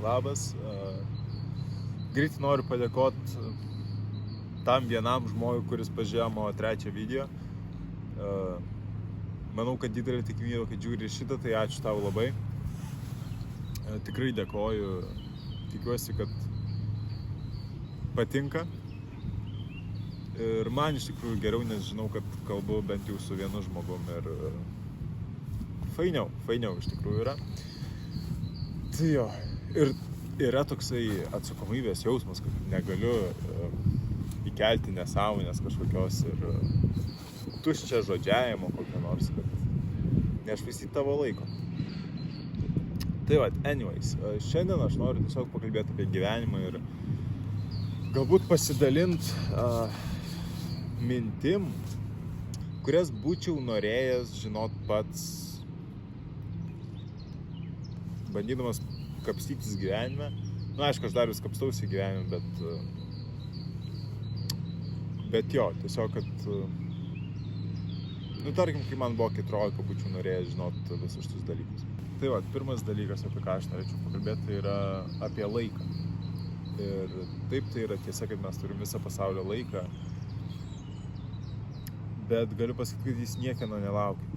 labas. Greit noriu padėkoti tam vienam žmogui, kuris pažiūrėjo mano 3 video. Manau, kad didelė tikimybė, kad žiūri šitą, tai ačiū tau labai. Tikrai dėkoju, tikiuosi, kad patinka. Ir man iš tikrųjų geriau, nes žinau, kad kalbu bent jau su vienu žmogum ir fainiau iš tikrųjų yra. Tai jo, ir yra toksai atsakomybės jausmas, kad negaliu įkelti nesąmonės kažkokios ir tuščia žodžiavimo kokio nors, kad nešvaistyti tavo laiko. Tai va, anyways, šiandien aš noriu tiesiog pakalbėti apie gyvenimą ir galbūt pasidalinti mintim, kurias būčiau norėjęs žinot pats, bandydamas kapstytis gyvenime. Aišku, aš dar vis kapstausi gyvenime, bet jo, tiesiog, kad tarkim, kai man buvo 14, būčiau norėjęs žinot visus šitus dalykus. Tai va, pirmas dalykas, apie ką aš norėčiau pakalbėti, tai yra apie laiką. Ir taip, tai yra tiesa, kad mes turim visą pasaulio laiką, bet galiu pasakyti, kad jis niekieno nelaukia.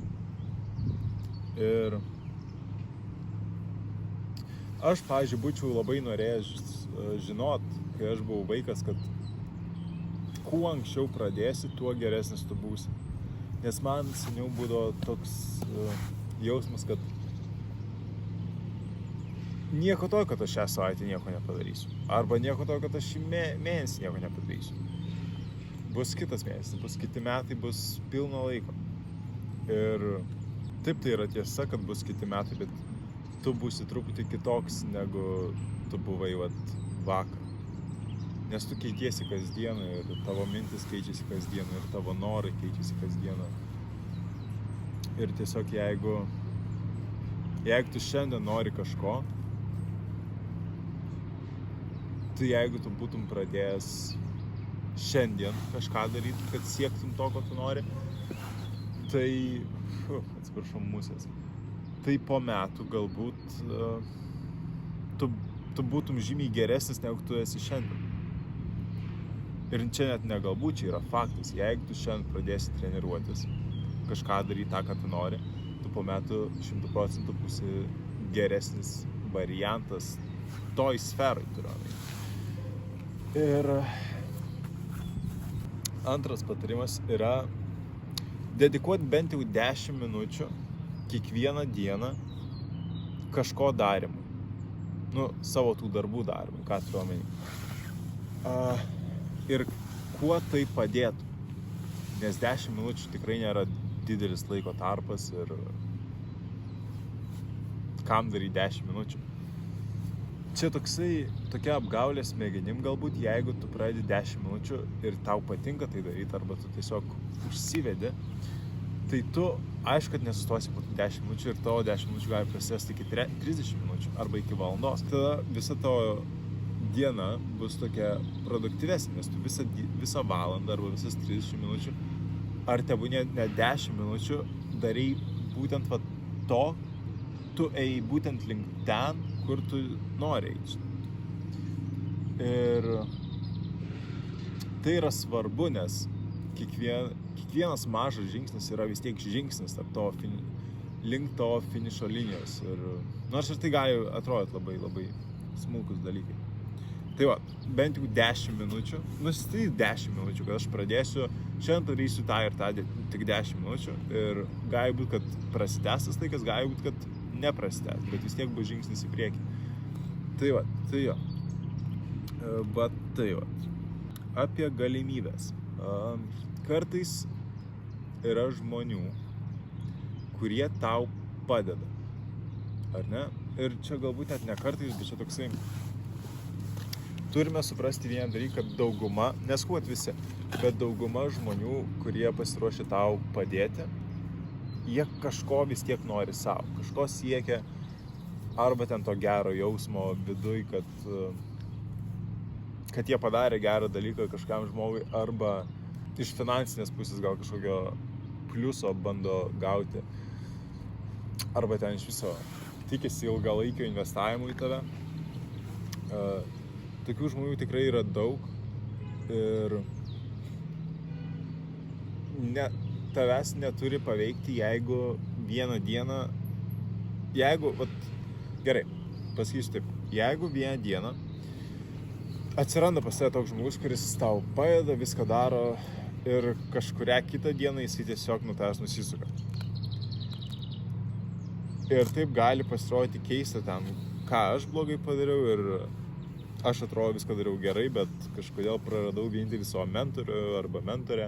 Ir aš, pavyzdžiui, būčiau labai norėjęs žinot, kai aš buvau vaikas, kad kuo anksčiau pradėsi, tuo geresnis tu būsi. Nes man seniau būdavo toks jausmas, kad nieko to, kad aš šią savaitę nieko nepadarysiu. Arba nieko to, kad aš šį mėnesį nieko nepadarysiu. Bus kitas mėnesis, bus kiti metai, bus pilno laiko. Ir taip, tai yra tiesa, kad bus kiti metai, bet tu būsi truputį kitoks, negu tu buvai vakar. Nes tu keitiesi kasdieną ir tavo mintis keičiasi kasdieną ir tavo norai keičiasi kasdieną. Ir tiesiog jeigu tu šiandien nori kažko, tai jeigu tu būtum pradėjęs šiandien kažką daryti, kad siektum to, ko tu nori, tai, atsiprašau, musės, tai po metų galbūt tu būtum žymiai geresnis, negu tu esi šiandien. Ir čia net ne galbūt, čia yra faktas. Jeigu tu šiandien pradėsi treniruotis, kažką daryti tą, ką tu nori, tu po metų 100% būsi geresnis variantas toj sferai, turiu. Ir antras patarimas yra dedikuoti bent jau 10 minučių kiekvieną dieną kažko darymui. Savo tų darbų darymui, ką turiu omeny. Ir kuo tai padėtų. Nes 10 minučių tikrai nėra didelis laiko tarpas ir kam daryti 10 minučių. Čia tokia apgaulė smegenim galbūt, jeigu tu pradedi 10 minučių ir tau patinka tai daryti, arba tu tiesiog užsivedi, tai tu, aišku, kad nesustosi po 10 minučių ir tavo 10 minučių gali prasėsti iki 30 minučių arba iki valandos. Tada visa tavo diena bus tokia produktyvesnė, nes tu visą valandą arba visas 30 minučių, ar tebūnie ne 10 minučių, darai būtent to, tu ėjai būtent link ten, kur tu nori eiti. Ir tai yra svarbu, nes kiekvienas mažas žingsnis yra vis tiek žingsnis link to finišo linijos. Ir nors ir tai gali atrodyti labai, labai smulkus dalykai. Tai va, bent jau 10 minučių, nusistatyti 10 minučių, kad aš pradėsiu, šiandien darysiu tą ir tą tik 10 minučių ir gali būti, kad prasitęstas laikas, gali būti, kad neprasitęs, bet vis tiek bus žingsnis į priekį. Tai va, apie galimybės. Kartais yra žmonių, kurie tau padeda, ar ne? Ir čia galbūt net ne kartais, bet čia toksai, turime suprasti vieną dalyką, kad dauguma, neskuot visi, bet dauguma žmonių, kurie pasiruošia tau padėti, jie kažko vis tiek nori savo, kažko siekia, arba ten to gero jausmo viduj, kad jie padarė gerą dalyką kažkam žmogui, arba iš finansinės pusės gal kažkokio pliuso bando gauti, arba ten iš viso tikisi ilgalaikio investavimo į tave. Tokių žmonių tikrai yra daug ir tavęs neturi paveikti, jeigu vieną dieną, gerai, pasakysiu taip, jeigu vieną dieną atsiranda pas tave toks žmogus, kuris tau padeda, viską daro ir kažkurią kitą dieną jisai tiesiog nuo tavęs nusisuka. Ir taip gali pasirodyti keista ten, ką aš blogai padariau ir aš atrodo viską dariau gerai, bet kažkodėl praradau vienintelį savo mentorių arba mentorę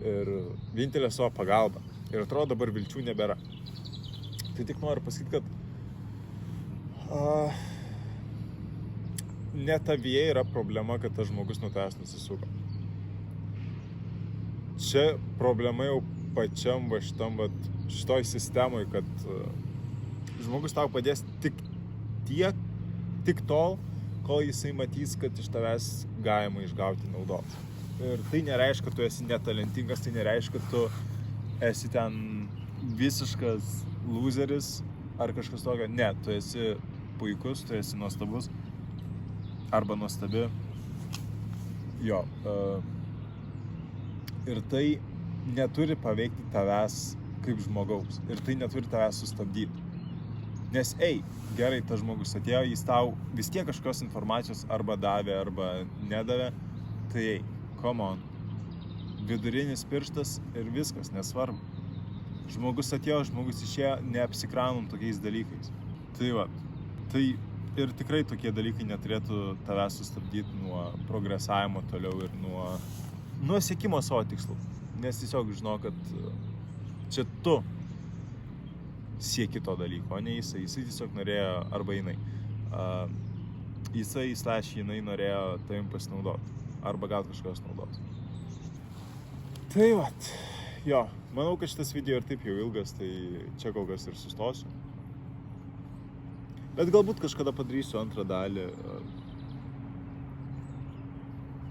ir vienintelę savo pagalbą. Ir atrodo dabar vilčių nebėra. Tai tik noriu pasakyti, kad ne tavyje yra problema, kad tas žmogus nuo tavęs nusisuko. Čia problema jau pačiam šitoj sistemoj, kad žmogus tau padės tik tol, kol jisai matys, kad iš tavęs galima išgauti naudos. Ir tai nereiškia, kad tu esi netalentingas, tai nereiškia, kad tu esi ten visiškas loseris ar kažkas tokio. Ne, tu esi puikus, tu esi nuostabus arba nuostabi. Jo. Ir tai neturi paveikti tavęs kaip žmogaus. Ir tai neturi tavęs sustabdyti. Nes gerai, tas žmogus atėjo, jis tau vis tiek kažkokios informacijos arba davė, arba nedavė. Tai come on. Vidurinis pirštas ir viskas, nesvarbu. Žmogus atėjo, žmogus išėjo, neapsikraunam tokiais dalykais. Tai va, tai ir tikrai tokie dalykai neturėtų tavęs sustabdyti nuo progresavimo toliau ir nuo siekimo savo tikslų. Nes tiesiog žinau, kad čia tu sieki to dalyko, o ne jisai. Jisai tiesiog norėjo, arba jinai. Jinai norėjo tavim pasinaudoti. Arba gal kažkas naudoti. Tai vat, jo, manau, kad šitas video ir taip jau ilgas, tai čia kol kas ir sustosiu. Bet galbūt kažkada padarysiu antrą dalį.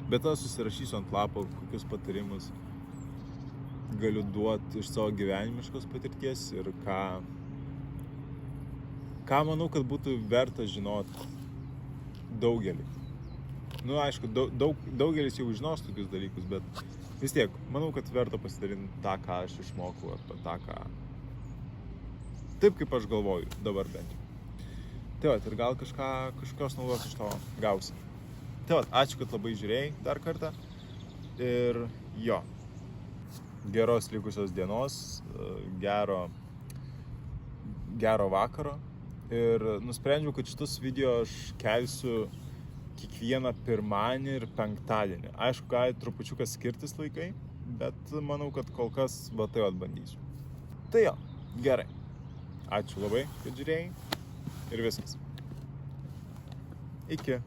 Bet tada susirašysiu ant lapo, kokius patarimus galiu duoti iš savo gyvenimiškos patirties ir ką manau, kad būtų verta žinoti daugelį. Aišku, daugelis jau žinos tokius dalykus, bet vis tiek, manau, kad verta pasidalinti tą, ką aš išmokau, arba tą, ką... Taip, kaip aš galvoju, dabar bent jau. Tai vat, ir gal kažkokios naudos iš to gausi. Tai vat, ačiū, kad labai žiūrėjai dar kartą. Ir jo, geros likusios dienos, gero vakaro. Ir nusprendžiau, kad šitus video aš kelsiu kiekvieną pirmadienį ir penktadienį. Aišku, gali trupučiuką skirtis laikai, bet manau, kad kol kas tai atbandysiu. Tai jo, gerai. Ačiū labai, kad žiūrėjai. Ir viskas. Iki.